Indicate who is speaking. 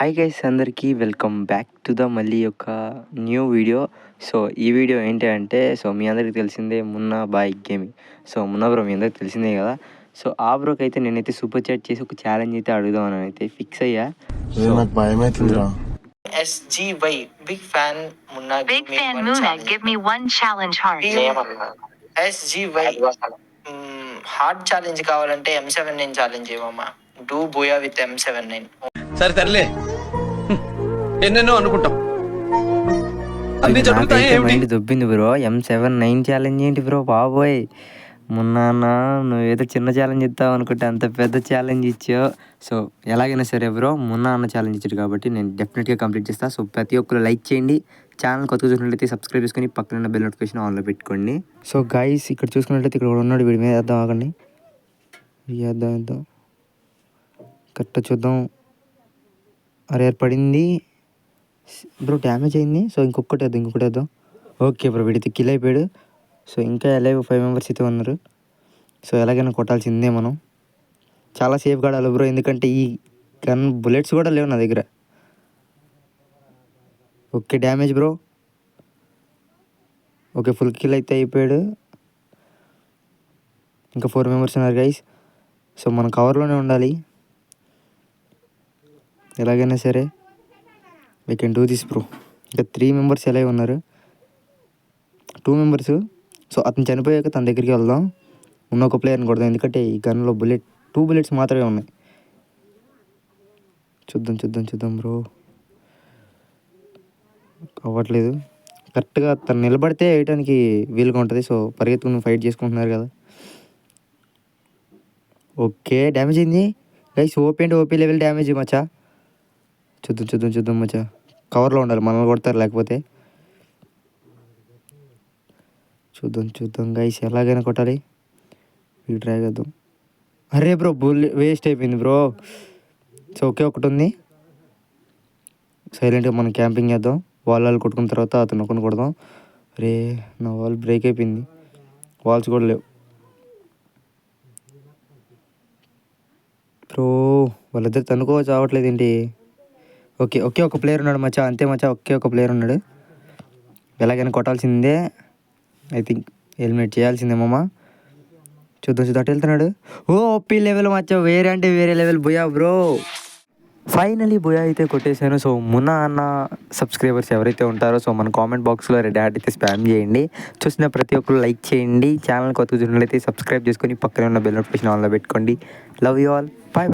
Speaker 1: Hi guys అందరికీ welcome back to the మళ్ళీ యొక్క న్యూ వీడియో. సో ఈ వీడియో ఏంటి అంటే మీ అందరికీ తెలిసిందే మున్నా బాయ్ గేమింగ్. మున్నా బ్రో మీ అందరికి తెలిసిందే కదా. ఆ బ్రోకి అయితే నేనైతే సూపర్ చాట్ చేసి ఒక ఛాలెంజ్ అయితే అడుగుదామని అయితే ఫిక్స్ అయ్యా.
Speaker 2: నాకు భయమవుతుందిరా.
Speaker 1: SGY big fan Munna
Speaker 3: Big fan Muna, give me one challenge heart.
Speaker 1: SGY hard challenge కావాలంటే M79 ఛాలెంజ్ చేయమమ్మా. డూ బోయా విత్ M79.
Speaker 4: సరే తరలే ఎన్నెన్నో అనుకుంటాం అన్ని జరుగుతాయి.
Speaker 1: మైండ్ దొబ్బింది బ్రో. M79 ఛాలెంజ్ ఏంటి బ్రో బాబోయ్. మున్నాన్న నువ్వేదో చిన్న ఛాలెంజ్ ఇస్తావు అనుకుంటే అంత పెద్ద ఛాలెంజ్ ఇచ్చావు. ఎలాగైనా సరే బ్రో మున్నా అన్న ఛాలెంజ్ ఇచ్చాడు కాబట్టి నేను డెఫినెట్గా కంప్లీట్ చేస్తాను. ప్రతి ఒక్కరు లైక్ చేయండి, ఛానల్ కొత్తగా చూసినట్లయితే సబ్స్క్రైబ్ చేసుకొని పక్కన బెల్ నోటిఫికేషన్ ఆన్లో పెట్టుకోండి. గైస్ ఇక్కడ చూసుకున్నట్లయితే ఇక్కడ ఉన్నాడు, వీడి మీద వేద్దాం, ఆగండి, వేద్దాం కరెక్ట్ చూద్దాం. అరే పడింది బ్రో, డ్యామేజ్ అయింది. ఇంకొకటి వేద్దాం. ఓకే బ్రో, వీడితే కిల్ అయిపోయాడు. ఇంకా ఎలాగో 5 మెంబర్స్ అయితే ఉన్నారు. ఎలాగైనా కొట్టాల్సిందే మనం. చాలా సేఫ్గా ఆడాలి బ్రో, ఎందుకంటే ఈ గన్ బుల్లెట్స్ కూడా లేవు నా దగ్గర. Okay damage bro. Okay full kill అయితే అయిపోయాడు. ఇంకా 4 మెంబర్స్ ఉన్నారు గైస్. మనం కవర్లోనే ఉండాలి ఎలాగైనా సరే. We can do this bro. ఇంకా 3 మెంబర్స్ ఎలా ఉన్నారు, 2 మెంబర్స్. అతను చనిపోయాక తన దగ్గరికి వెళ్దాం. ఉన్న ఒక ప్లేయర్ని కొడదాం, ఎందుకంటే ఈ గన్లో 2 బుల్లెట్స్ మాత్రమే ఉన్నాయి. చూద్దాం బ్రో. అవ్వట్లేదు. కరెక్ట్గా తను నిలబడితే వేయటానికి వీలుగా ఉంటుంది. పరిగెత్తుకుని ఫైట్ చేసుకుంటున్నారు కదా. ఓకే డ్యామేజ్ అయింది గైస్. ఓపీ లెవెల్ డ్యామేజ్ మచ్చా. చూద్దాం మచ్చా. కవర్లో ఉండాలి, మనల్ని కొడతారు లేకపోతే. చూద్దాం గైస్, ఎలాగైనా కొట్టాలి. ట్రై చేద్దాం. అరే బ్రో బుల్లెట్ వేస్ట్ అయిపోయింది బ్రో. ఒకే ఒకటి ఉంది. సైలెంట్గా మనం క్యాంపింగ్ చేద్దాం. వాళ్ళు కొట్టుకున్న తర్వాత అతను ఒకరిని కొడదాం. అరే నా వాల్ బ్రేక్ అయిపోయింది, వాల్స్ కూడా లేవు బ్రో. వాళ్ళిద్దరు తనుకో చావట్లేదు ఏంటి. ఓకే ఒక ప్లేయర్ ఉన్నాడు మచ్చా, అంతే మచ్చా. ఒక ప్లేయర్ ఉన్నాడు, ఎలాగైనా కొట్టాల్సిందే. ఐ థింక్ ఎలిమినేట్ చేయాల్సిందే మామ. చూద్దాం అటు వెళ్తున్నాడు. ఓపీ లెవెల్ మచ్చా, వేరే level buoy bro. Finally buoy అయితే కొట్టేశాను. మున్నా అన్న సబ్స్క్రైబర్స్ ఎవరైతే ఉంటారో మన కామెంట్ బాక్స్లో రెడ్ హార్ట్ అయితే స్పామ్ చేయండి. చూసిన ప్రతి ఒక్కరు లైక్ చేయండి. ఛానల్ కొత్తగా చూసినట్లయితే సబ్స్క్రైబ్ చేసుకొని పక్కనే ఉన్న బెల్ నోటిఫికేషన్ ఆన్లో పెట్టుకోండి. Love you all.